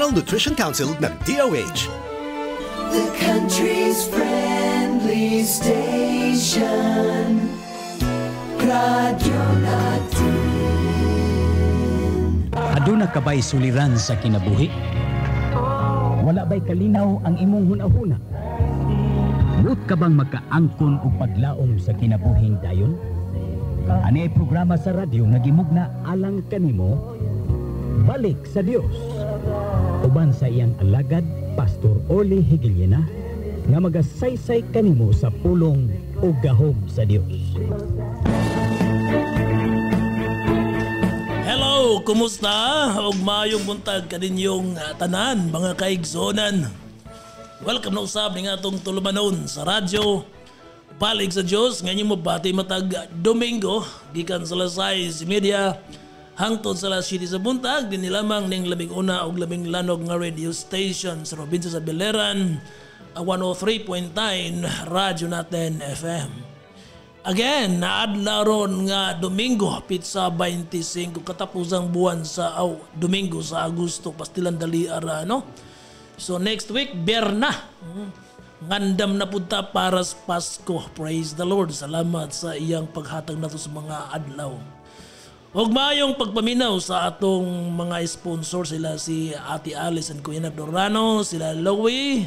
National Nutrition Council ng DOH. The country's friendly station, Radyo Natin. Aduna ka ba'y suliran sa kinabuhi? Wala ba'y kalinaw ang imong hunahuna? Buot ka bang magkaangkon o paglaom sa kinabuhing dayon? Ani ay programa sa radyo nga gimugna alang kanimo Balik sa Dios. Uban sa iyang alagad Pastor Oli Higiliena nga magasaysay kanimo sa pulong o gahom sa Dios. Hello, kumusta? Og maayong buntag kaninyong tanan mga kaigsonan. Welcome na usab ning atong tulumanon sa radyo Balik sa Dios nga inyong mabati matag Domingo gikan sa alas 6:30 hangtod sa alas 7 sa buntag dinhi lamang ning labing una og labing lanog nga radio station sa probinsya sa Biliran, 103.9 Radyo Natin FM. Again, naadlaw ron nga Domingo pitsa 25 katapusang buwan sa Domingo sa Agosto pastilan dali ara no. So next week Berna. Ngandam na punta para sa Pasko. Praise the Lord. Salamat sa iyang paghatag nato sa mga adlaw. Ug maayong pagpaminaw sa atong mga sponsor, sila si Ate Alice and Kuya Dorano, sila Louie,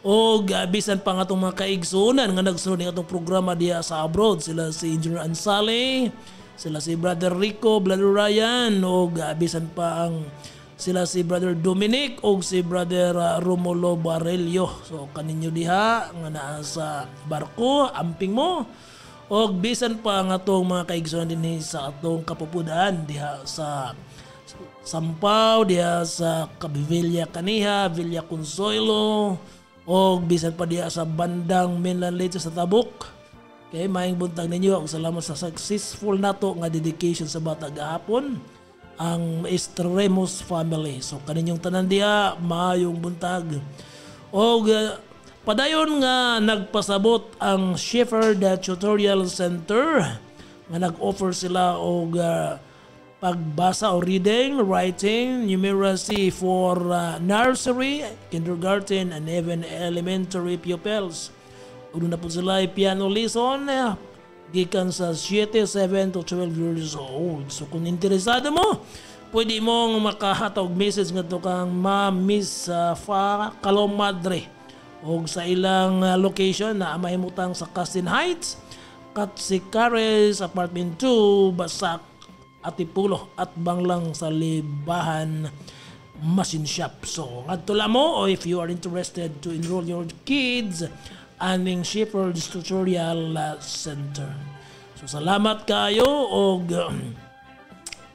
o bisan pa nga itong mga kaigsunan nga nagsunod ng itong programa diya sa abroad. Sila si Engineer Ansale, sila si Brother Rico, Brother Ryan, o bisan pa ang sila si Brother Dominic o si Brother Romulo Barelio. So kaninyo diha nga naa sa barko, amping mo. O bisan pa nga itong mga kaigsunan din sa atong kapupudan diha sa Sampaw, diha sa Villa Caniha, Villa Consuelo, o bisan pa diha sa bandang Mainland Leyte sa Tabuk. Okay, maayong buntag ninyo. Salamat sa successful nato nga dedication sa bata gahapon ang Estremos family. So kaninyong tanan diha maayong buntag. O padayon nga nagpasabot ang Shepherd Tutorial Center nga nag-offer sila og pagbasa o reading, writing, numeracy for nursery, kindergarten, and even elementary pupils. Una na po sila piano lesson gikan sa 7, 7 to 12 years old. So kung interesado mo, pwede mong makahatag message nga to kang Miss Calomadre o sa ilang location na mahimutang sa Castin Heights, Katsikares, Apartment 2, Basak, Atipulo at Banglang sa Libahan Machine Shop. So ngadto mo, o if you are interested to enroll your kids aning Shepherd's Tutorial Center. So salamat kayo og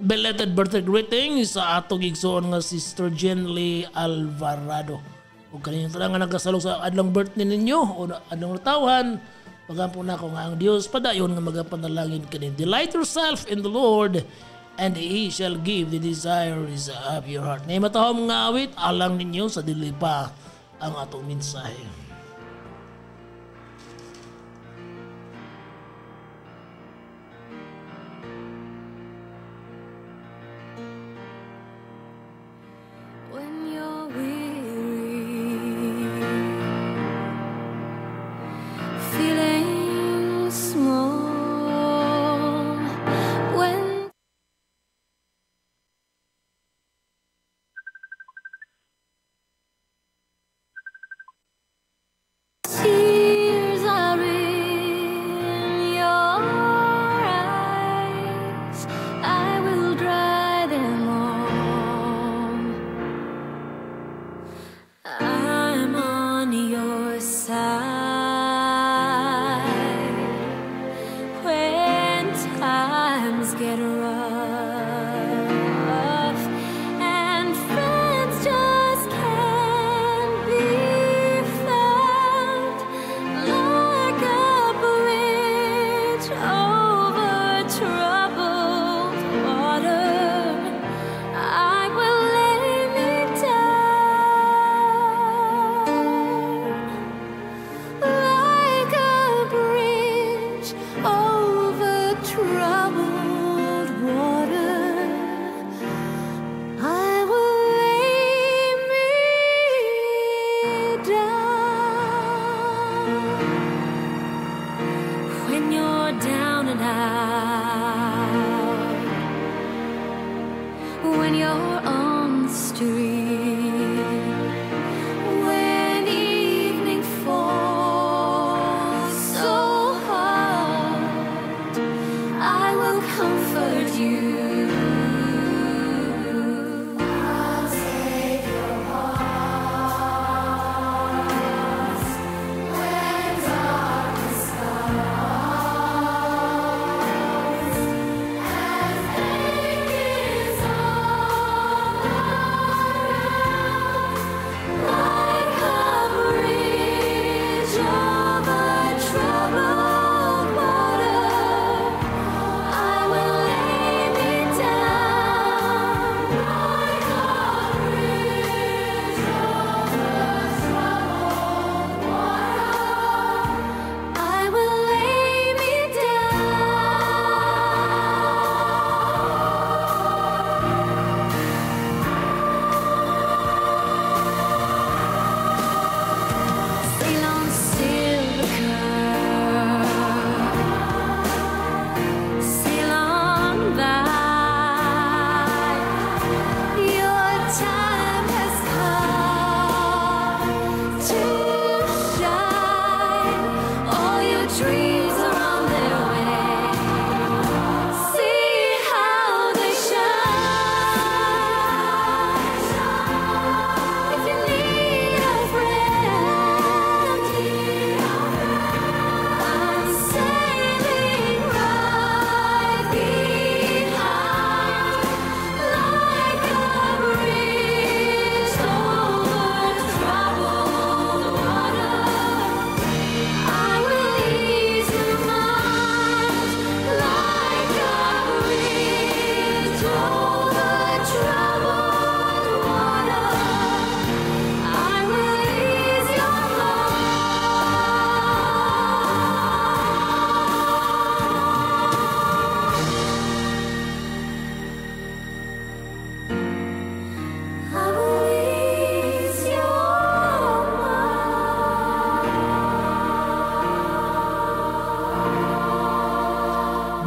belated birthday greetings sa atong igsoon nga Sister Jenly Alvarado. Ug kaniyang tanan nga nagasalog sa adlong birthday ninyo o adlong tawhan, pagampo na ko nga ang Dios padayon nga magapanalangin kanin. Delight yourself in the Lord and He shall give the desires of your heart. Nay matahom nga awit alang ninyo sa dili pa ang atong mensahe.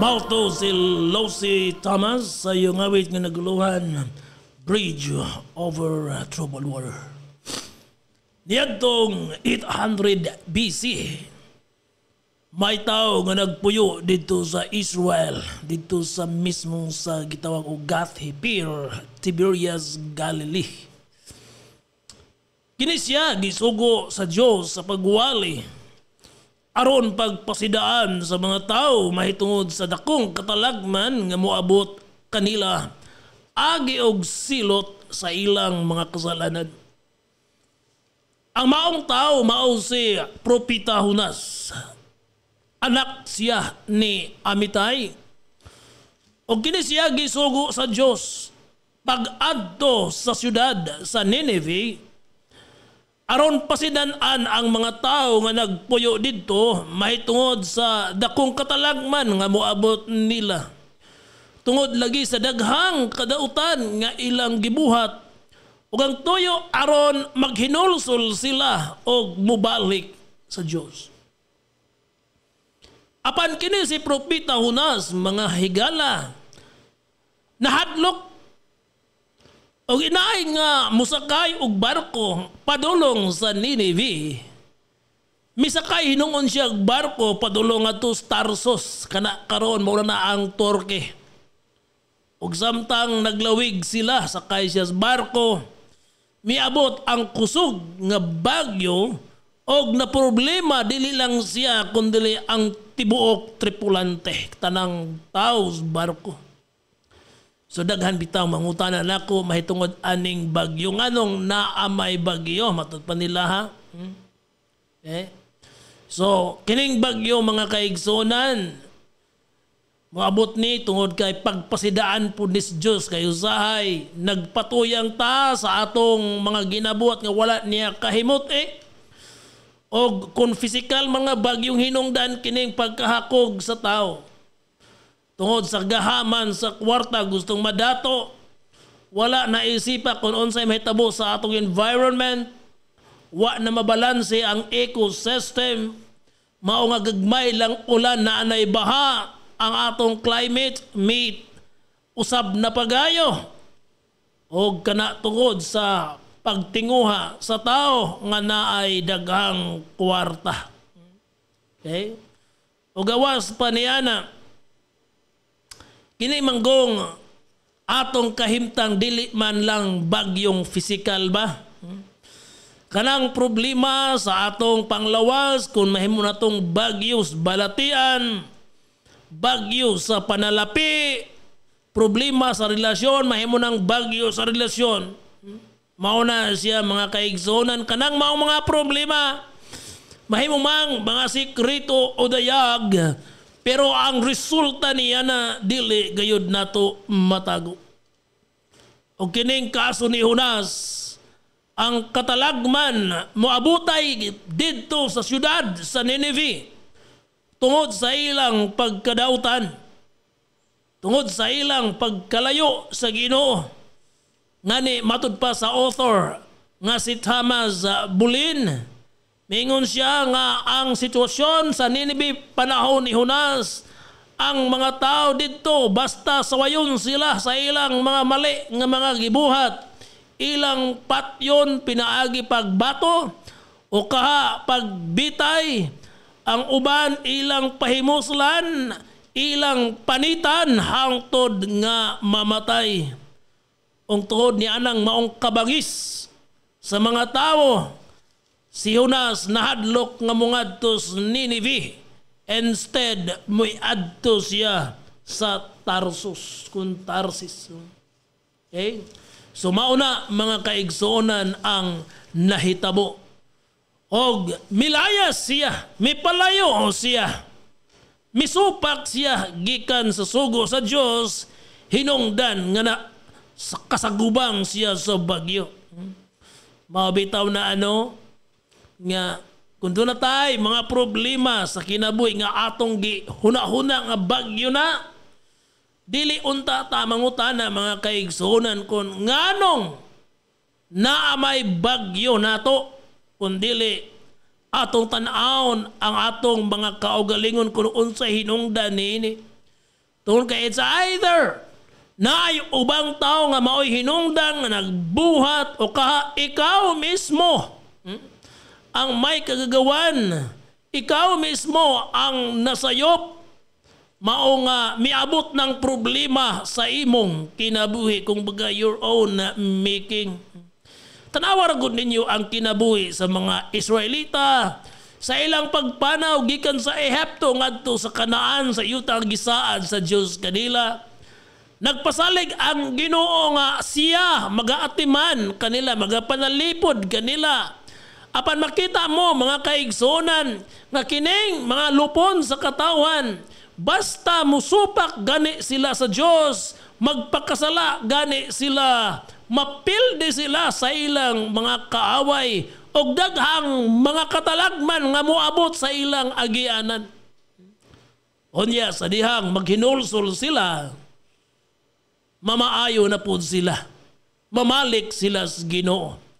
Mauto si Lucy Thomas sa iyong awit nga naguluhan, Bridge over Troubled Water. Niadtong 800 BC, may tao nga nagpuyo dito sa Israel, dito sa mismo sa gitawag og Gath-Hepher, Tiberias, Galilee. Kini siya gisugo sa Dios sa pagwali aron pagpasidaan sa mga tao mahitungod sa dakong katalagman nga moabot kanila agi og silot sa ilang mga kasalanan. Ang maong tao mao si Propeta Jonas. Anak siya ni Amitay. O kini siya gisugo sa Dios pag-adto sa syudad sa Nineveh aron pasidan-an ang mga tao nga nagpuyo didto mahitungod sa dakong katalagman nga moabot nila. Tungod lagi sa daghang kadautan nga ilang gibuhat ug ang tuyo aron maghinulsol sila og mubalik sa Dios. Apan kini si Propeta Jonas mga higala nahadlok og inaay nga musakay og barko padulong sa Nineveh. Misakay hinungon siya og barko padulong adto sa Tarsus kana karon mao na ang Turkey. Og samtang naglawig sila sakay siya sa barko, miabot ang kusog nga bagyo og na problema dili lang siya kundi ang tibuok tripulante tanang tao sa barko. So daghan bitaw mangutana nako mahitungod aning bagyo nganong naamay bagyo matud pa nila ha. So kining bagyo mga kaigsunan moabot ni tungod kay pagpasidaan pud ni Dios kay usahay nagpatuyang ta sa atong mga ginabuhat nga wala niya kahimot og kung physical mga bagyong hinungdan kining pagkahakog sa tao. Tungod sa gahaman sa kwarta gustong madato, wala na isipa kung unsay mahitabo sa atong environment, wa na mabalanse ang ecosystem, mao nga gagmay lang ulan na anay baha ang atong climate meet usab na pagayo og kana tungod sa pagtinguha sa tao nga naay daghang kwarta. Okay? O gawas pa niyana kini manggong atong kahimtang dili man lang bagyong physical ba? Kanang problema sa atong panglawas kung mahimo natong bagyo sa balatian, bagyo sa panalapi, problema sa relasyon, mahimo nang bagyo sa relasyon. Mao na siya mga kaigsonan kanang mao mga problema. Mahimo mang mga sikreto o dayag pero ang resulta niya na dili gayud nato matago. O kining kaso ni Jonas, ang katalagman moabutay didto sa syudad sa Nineveh tungod sa ilang pagkadautan, tungod sa ilang pagkalayo sa Ginoo. Ngani matud pa sa author nga si Thomas Bulin, mingon siya nga ang sitwasyon sa Nineveh panahon ni Jonas, ang mga tao didto basta sawayon sila sa ilang mga mali nga mga gibuhat, ilang patyon pinaagi pagbato o kaha pagbitay, ang uban ilang pahimuslan, ilang panitan hangtod nga mamatay. Ung tuhod ni anang maong kabangis sa mga tao, si Jonas nahadlok nga mungadto sa Nineveh, instead muadto siya sa Tarsus kun Tarsis. Okay? So mauna mga kaigsuonan ang nahitabo. Og milayas siya, mipalayo siya, misupak siya gikan sa sugo sa Dios, hinungdan nga na kasagubang siya sa bagyo. Mabitaw na nga kung doon na tayo mga problema sa kinabuhi nga atong huna-huna nga bagyo na, dili unta ta mangutana mga kaigsuonan kung nganong naamay bagyo nato, kung dili atong tan-awon ang atong mga kaugalingon kung unsay hinungdan niini. Tungod kay it's either na ay ubang tao nga maoy hinungdan nga nagbuhat o kaha ikaw mismo ang may kagagawan, ikaw mismo ang nasayop, mao nga miabot ng problema sa imong kinabuhi, kung baga your own making. Tanawa ra gud ninyo ang kinabuhi sa mga Israelita sa ilang pagpanaw gikan sa Ehipto ngadto sa Kanaan, sa yuta ang gisaad sa Dios kanila. Nagpasalig ang Ginoo nga siya magaatiman kanila, magapanalipod kanila. Apan makita mo mga kaigsonan nga kining mga lupon sa katawan, basta musupak gani sila sa Dios, magpakasala gani sila, mapildi sila sa ilang mga kaaway og daghang mga katalagman nga moabot sa ilang agianan. Unya sa dihang maghinulsol sila, mamaayo na pud sila, mamalik sila sa Ginoo.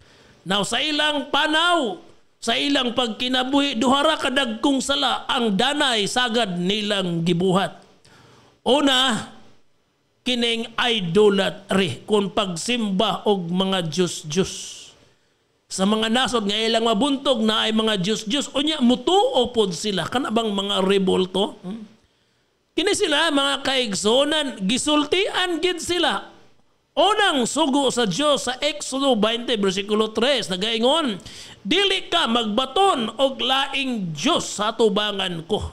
Now sa ilang panaw, sa ilang pagkinabuhi, duhara kadagkong sala ang danay sagad nilang gibuhat. Una, kining idolatry, kung pagsimba og mga Diyos-Diyos. Sa mga nasod nga ilang mabuntog na ay mga Diyos-Diyos, unya mutuo pod sila, kanabang mga rebolto. Kini sila mga kaigsonan, gisultian gid sila. Unang sugo sa Dios sa Exodo 20 versikulo 3 nagaingon, dili ka magbaton og laing Dios sa tubangan ko.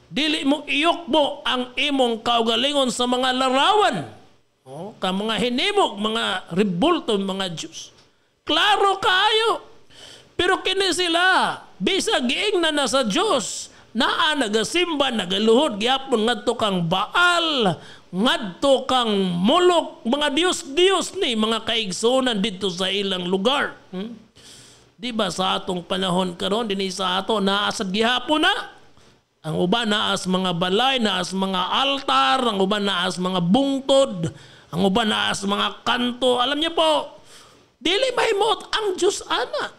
Dili mo iyokbo ang imong kaugalingon sa mga larawan. Ka mga hinimog, mga rebolto, mga Diyos. Klaro kayo. Pero kini sila, bisag giingnan na sa Dios, naa nagasimba, nagaluhod gyapon ngadto kang Baal, ngadto kang Molok, mga Diyos-Diyos ni mga kaigsonan dito sa ilang lugar. Di ba sa atong panahon karon dinhi sa ato naasad gihapon na? Ang uban naas mga balay, naas mga altar, ang uban naas mga bungtod, ang uban naas mga kanto. Alam niyo po, dili mahimot ang Diyos ana.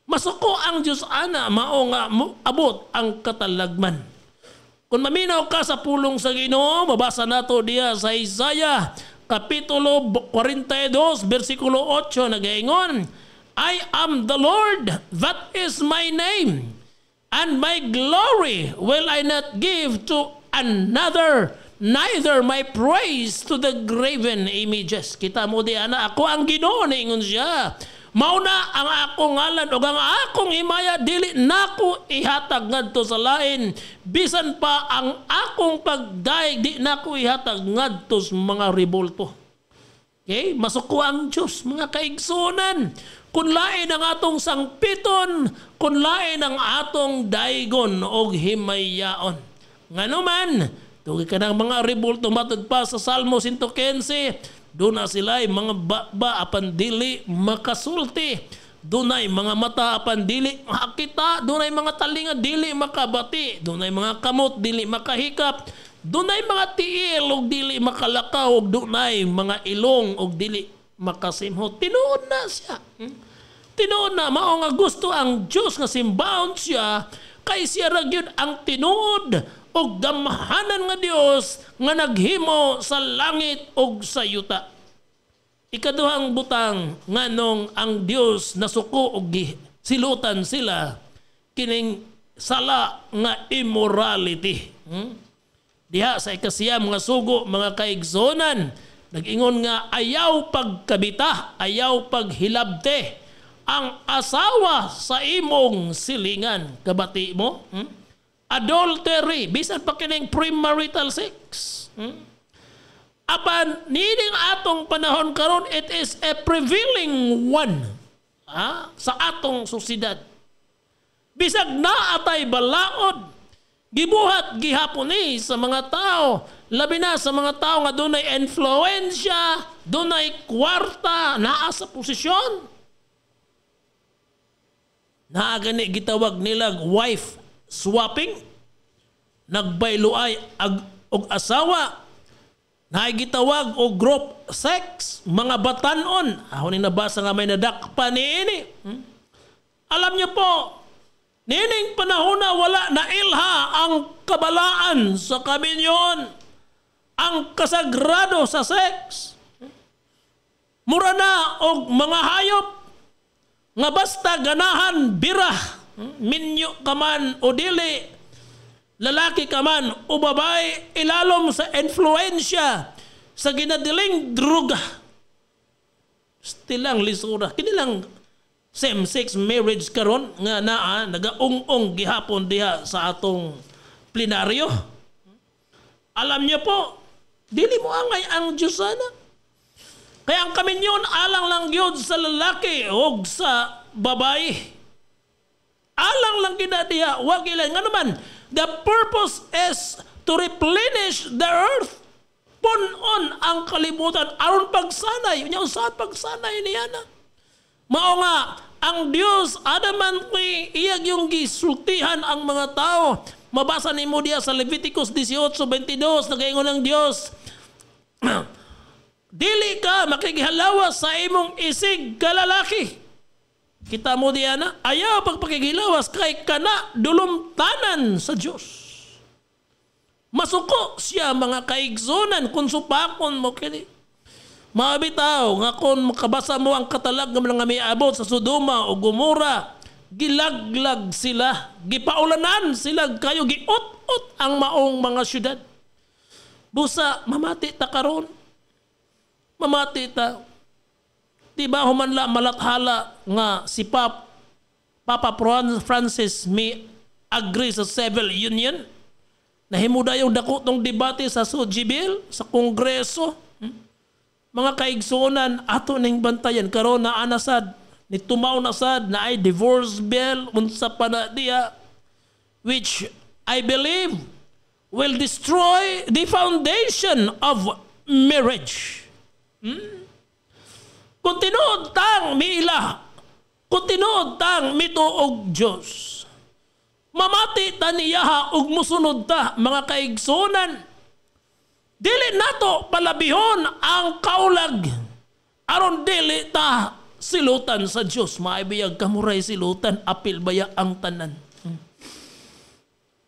Masuko ang Diyos ana, mao nga abot ang katalagman. Kung maminaw ka sa pulong sa Ginoo, mabasa nato diya sa Isaiah kapitulo 42 versikulo 8 nagaingon, I am the Lord, that is my name, and my glory will I not give to another, neither my praise to the graven images. Kita mo di ana, ako ang Ginoo, niingon siya. Mauna ang akong ngalan o ang akong himaya, dili nako ihatag ngadto sa lain. Bisan pa ang akong pagdaig, di nako ihatag ngadto sa mga rebolto. Okay? Masuko ang Diyos, mga kaigsunan. Kung lain ang atong sangpiton, kung lain ang atong daigon o himayaon. Nga naman, tugi ka ng mga rebolto matod pa sa Salmo 115, doon na sila ay mga baba apan dili makasulti. Doon ay mga mata apan dili makakita. Doon ay mga talinga dili makabati. Doon ay mga kamot dili makahikap. Doon ay mga tiil o dili makalakaw. Doon ay mga ilong o dili makasimhot. Tinuod na siya. Tinuod na. Mao nga gusto ang Diyos nga simbahon siya. Kay siya ragyod ang tinuod og gamahanan nga Dios nga naghimo sa langit og sa yuta. Ikaduhang butang nganong ang Dios nasuko og silutan sila kining sala nga immorality. Diha sa ikasiyam nga sugo mga kaigsonan, nag-ingon nga ayaw pagkabita, ayaw paghilabte ang asawa sa imong silingan. Kabati mo? Adultery, bisan pa kining premarital sex. Apan nining atong panahon karon, it is a prevailing one sa atong susidad. Bisag naatay balaod, gibuhat gihapon ni sa mga tao, labi na sa mga tao nga dunay influensya, dunay kwarta, naa sa posisyon. Naa gani gitawag nilag wife swapping, nagbayloay og asawa, nagitawag og group sex, mga batanon. Ako ni nabasa nga may nadakpa ni ini. Alam niyo po, Nining panahon na wala na ilha ang kabalaan sa kaminyon, ang kasagrado sa sex. Mura na og mga hayop nga basta ganahan bira, minyo ka man o dili, lalaki ka man o babae, ilalom sa influensya sa ginadiling droga. Stilang lisura, kinilang same-sex marriage karon nga naa nagaung-ong gihapon diha sa atong plenaryo. Alam niyo po, dili mo angay ang Diyos sana. Kaya ang kaminyon alang lang gyud sa lalaki o sa babae. Alang lang ginadiha, wag ilan nga naman. The purpose is to replenish the earth. Punon ang kalibutan aron pagsanay. Unya usahay pagsanay niya na. Mao nga, ang Diyos, adamantly, iyag yung gisultihan ang mga tao. Mabasa ni mo diya sa Leviticus 18:22, nagaingon ng Diyos, dili ka makigihalawa sa imong isig kalalaki. Kita mo diya na, ayaw pagpakigilawas kay kana dulumtanan sa Diyos. Masuko siya mga kaigsunan kung supakon mo kini. Mabitaw nga kung makabasa mo ang katalag ng mga miabot sa Sodoma o Gomora, gilaglag sila, gipaulanan sila kayo, giut-ut ang maong mga syudad. Busa, mamati ta karon. Mamati ta. Diba humanla malathala nga si Papa Francis may agree sa Civil Union? Nahimuda yung dakotong debate sa Sujibil, sa Kongreso. Mga kaigsunan ato ning bantayan karon na anasad ni tumaw na sad na ay divorce bill unsa pa na diya, which I believe will destroy the foundation of marriage. Kung tinuod tang miila, kung tinuod tang mituog Diyos, mamati ta niyaha ug musunod ta mga kaigsunan. Dili nato palabihon ang kaulag aron dili ta silutan sa Dios. Maibiyag kamuray silutan, apil baya ang tanan.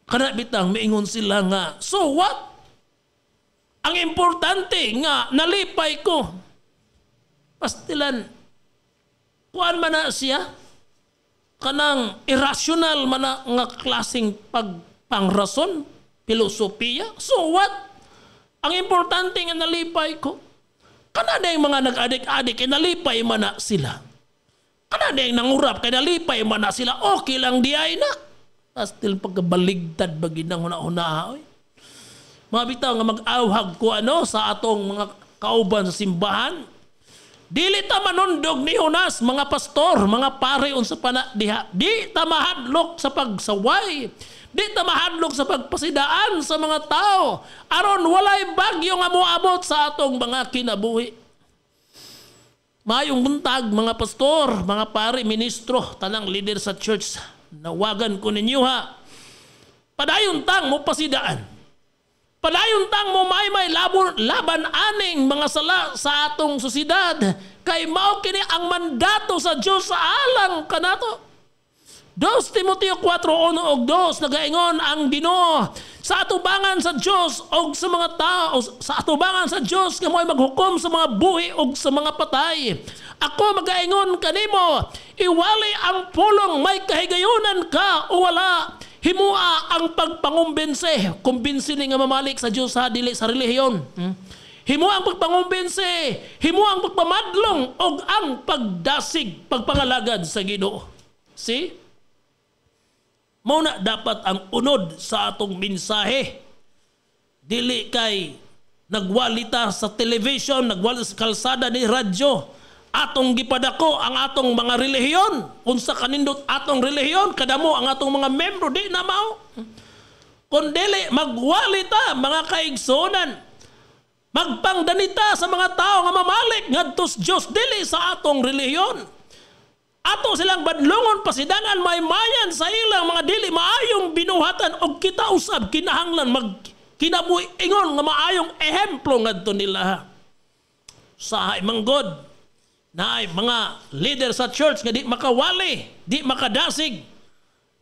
Kana bitang miingon sila nga, so what? Ang importante nga nalipay ko. Pastilan, kuan man na siya? Kanang irrational man na nga klaseng pagpangrason, filosofiya. So what? Ang importante nga nalipay ko. Kanada yung mga nag-adik-adik, kaya nalipay man na sila. Kanada yung nangurap, kaya nalipay man na sila. Okay lang di ay na. Still pagkabaligtad ba ginang huna-huna. Mga bitaw nga mag-awhag ko sa atong mga kauban sa simbahan. Dili ta manundog ni Jonas, mga pastor, mga pare unsa pa na diha. Di ta mahadlok sa pagsaway. Di ta mahadlok sa pagpasidaan sa mga tao. Aron walay bagyo nga moabot sa atong mga kinabuhi. Mayong buntag mga pastor, mga pare, ministro, tanang leader sa church. Nawagan ko ninyo ha. Padayon tang mo pasidaan. Padayon tang mo may laban aning mga sala sa atong sosyedad. Kay mao kini ang mandato sa Dios sa alang kanato. 2 Timoteo 4:1 og 2 nagaingon ang Ginoo sa atubangan sa Dios og sa mga tao, sa atubangan sa Dios nga mo'y maghukom sa mga buhi og sa mga patay. Ako magaingon kanimo, iwali ang pulong may kahigayunan ka o wala. Himua ang pagpangumbinse, kumbinsi ni nga mamalik sa Dios sa dili sa relihiyon. Himua ang pagpangumbinse, himua ang pagpamadlong og ang pagdasig, pagpangalagad sa Ginoo. See? Mao na dapat ang unod sa atong mensahe. Dili kay nagwalita sa television, nagwalita sa kalsada ni radyo. Atong gipadako ang atong mga relihiyon. Unsa kanindot atong relihiyon, kadamo ang atong mga membro, di na mao. Kung dili magwalita mga kaigsunan, magpangdanita sa mga tao nga mamalik ngadto sa Dios dili sa atong relihiyon. Ato silang badlongon pasidangan maymayan sa ilang mga dili maayong binuhatan og kita usab kinahanglan kinabuhi ingon nga maayong ehemplo ngadto nila. Sahay manggod na ay mga leader sa church nga di makawali, di makadasig.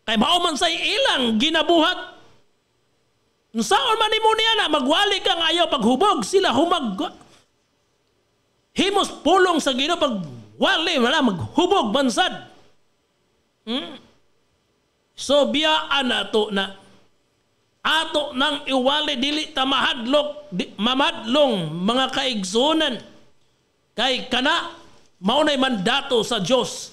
Kay mauman sa ilang ginabuhat. Saan man nimo niya na magwali kang ayaw paghubog sila himos pulong sa Ginoo pagwali wala maghubog bansad. So biyaan ato na ato nang iwali dili ta mamadlong mga kaigsunan kay kana maunay mandato sa Dios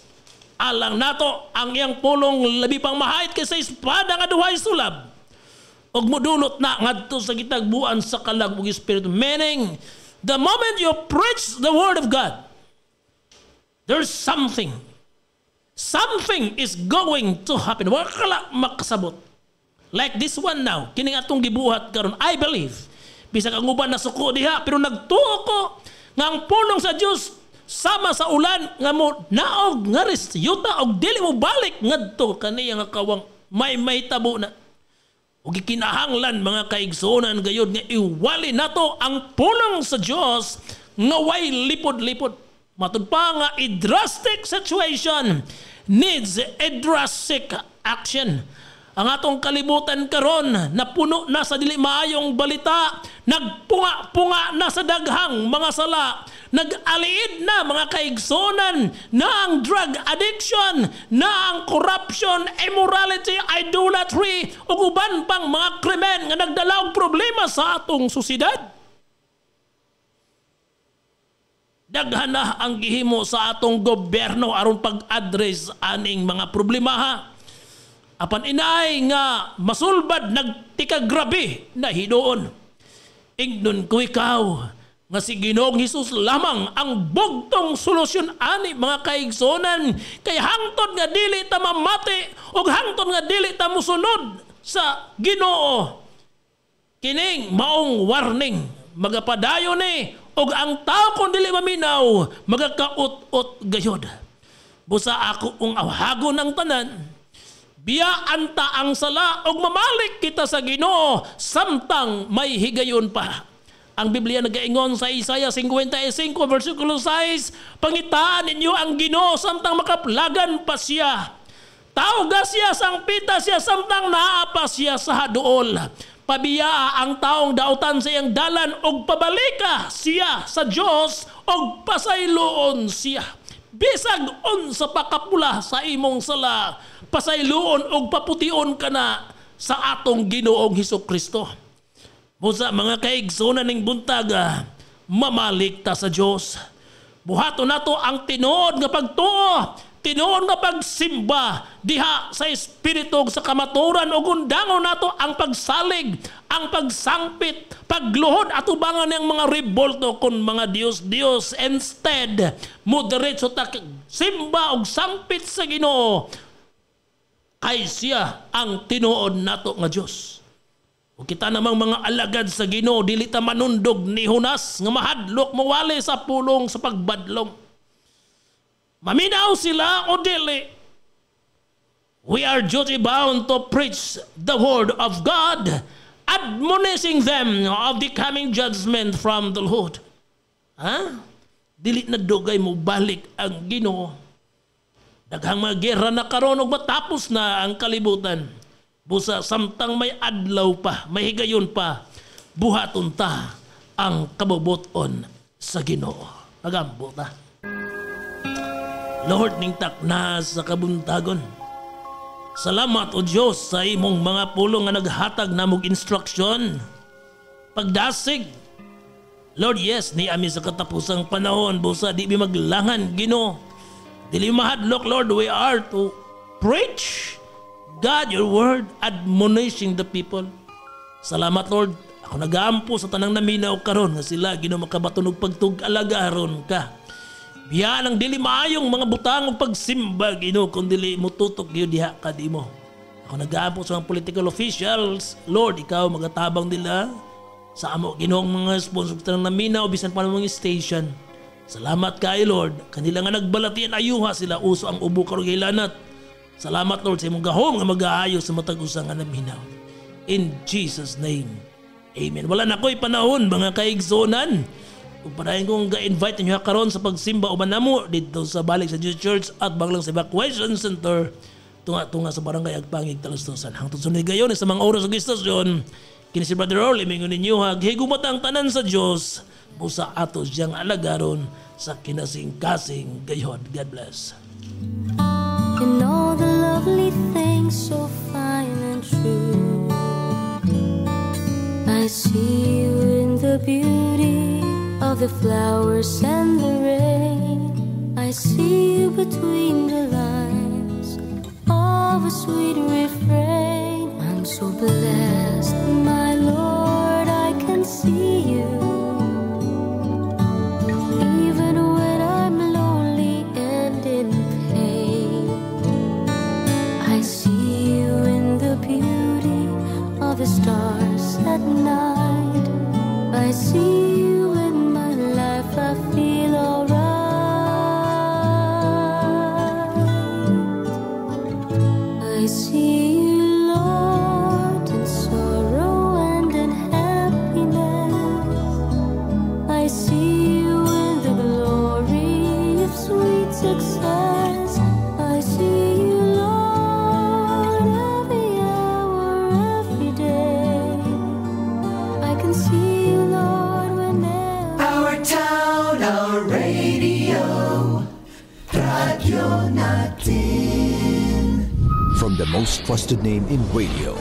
alang nato ang iyang pulong labi pang mahait kaysa espada nga duhay sulab og modulot na ngadto sa gitagbuan sa kalag ug espiritu. Meaning the moment you preach the word of God, there's something is going to happen. Wala kala makasabot. Like this one now, kining atong gibuhat karon, I believe. Bisag ang uban nasuko diha, pero nagtuo ko nga ang pulong sa Dios sama sa ulan nga mo naog nga yuta og dili mo balik ngadto kaniya nga kawang may tabo na. Ug gikinahanglan mga kaigsunan gayud nga iwali nato ang pulong sa Dios nga way lipod-lipod. Matud pa nga a drastic situation needs a drastic action. Ang atong kalibutan karon napuno na sa dili maayong balita, nagpunga-punga na sa daghang mga sala, nag-aliid na mga kaigsunan na ang drug addiction, na ang corruption, immorality, idolatry ug uban pang mga krimen nga nagdala og problema sa atong susidad. Daghan na ang gihimo sa atong gobyerno aron pag-address aning mga problema ha. Apan inay nga masulbad nagtikagrabe na hidoon. Ingnon ko ikaw nga si Ginoong Hesus lamang ang bugtong solusyon ani mga kaigsunan kay hangtod nga dili ta mamati ug hangtod nga dili ta musunod sa Ginoo. Kining maong warning magapadayon ni ug ang tao kung dili maminaw magakaut-ut gayod. Busa ako ung awhagon ng tanan. Biyaan ta ang sala og mamalik kita sa Ginoo samtang may higayon pa. Ang Biblia nagaingon sa Isaiah 55 versikulo 6, pangitaan ninyo ang Ginoo samtang makaplagan pa siya. Tawga siya sang pita siya samtang naa pa siya sa haduol. Pabiyaa ang taong dautan sa iyang dalan og pabalika siya sa Dios og pasayloon siya. Bisag unsa pa kapula sa imong sala, pasayloon og papution ka na sa atong Ginoong Hesukristo. Busa mga kaigsunan ning buntaga, mamalik ta sa Dios. Buhaton nato ang tinuod nga pagtuo, tinuod nga pagsimba diha sa espiritu sa kamaturan ug undangon nato ang pagsalig, ang pagsangpit, pagluhod at ubangan ng mga rebolto kon mga Dios. Instead, moderetso ta simba og sangpit sa Ginoo kay siya ang tinuod nato nga Dios. Ug kita namang mga alagad sa Ginoo dili ta manundog ni Hunas nga mahadlok mawali sa pulong sa pagbadlong. Maminaw sila o dili, we are duty bound to preach the word of God, admonishing them of the coming judgment from the Lord. Dili na dugay mo balik ang Ginoo. Daghang mga gera na karon og matapos na ang kalibutan. Busa samtang may adlaw pa, may higayon pa, buhaton ta ang kabubuton sa Ginoo. Pagambo ta. Lord ning takna sa kabuntagon. Salamat o Diyos sa imong mga pulong nga naghatag namog instruction. Pagdasig. Lord, yes, ni ami sa katapusang panahon, busa di mi maglangan Ginoo. Dili mahadlok, Lord, we are to preach God, your word, admonishing the people. Salamat, Lord. Ako nagaampo sa tanang naminaw karon nga sila Ginoo makabatunog pagtug-alagaron ka. Biyaan ang dili maayong mga butang ug pagsimba Ginoo kun dili mo tutok gyud diha kadimo. Ako nagaampo sa mga political officials, Lord, ikaw magatabang nila sa amo Ginoong mga sponsor tanang naminaw bisan pa mga station. Salamat kay Lord, kanila nga nagbalatian ayuha sila uso ang ubo karon gilanat. Salamat Lord sa imong gahom nga mag-aayos sa matag usa nga naminaw. In Jesus name. Amen. Wala na ko'y panahon mga kaigsunan. Kung parahin kong ga-invite ninyo karon sa pagsimba uban namo dito sa balik sa Jesus Church at Banglang sa Evacuation Center. tunga-tunga sa barangay Agpangig, Talustusan. Hangtod sunod gayon sa mga oras ug istasyon, kini si Brother Orly mingon ninyo higugmat ang tanan sa Dios busa ato siyang alagaron sa kinasing-kasing gayod. God bless. In all the lovely things so fine and true, I see you in the beauty of the flowers and the rain. I see you between the lines of a sweet refrain. I'm so blessed, my Lord, I can see you. Even when I'm lonely and in pain, I see you in the beauty of the stars at night. I see you in my life, I feel alright. I see you, Lord, in sorrow and in happiness. I see you in the glory of sweet success. I see you, Lord, every hour, every day. I can see you, Lord, whenever. Our town, our radio, Radio Natin. From the most trusted name in radio,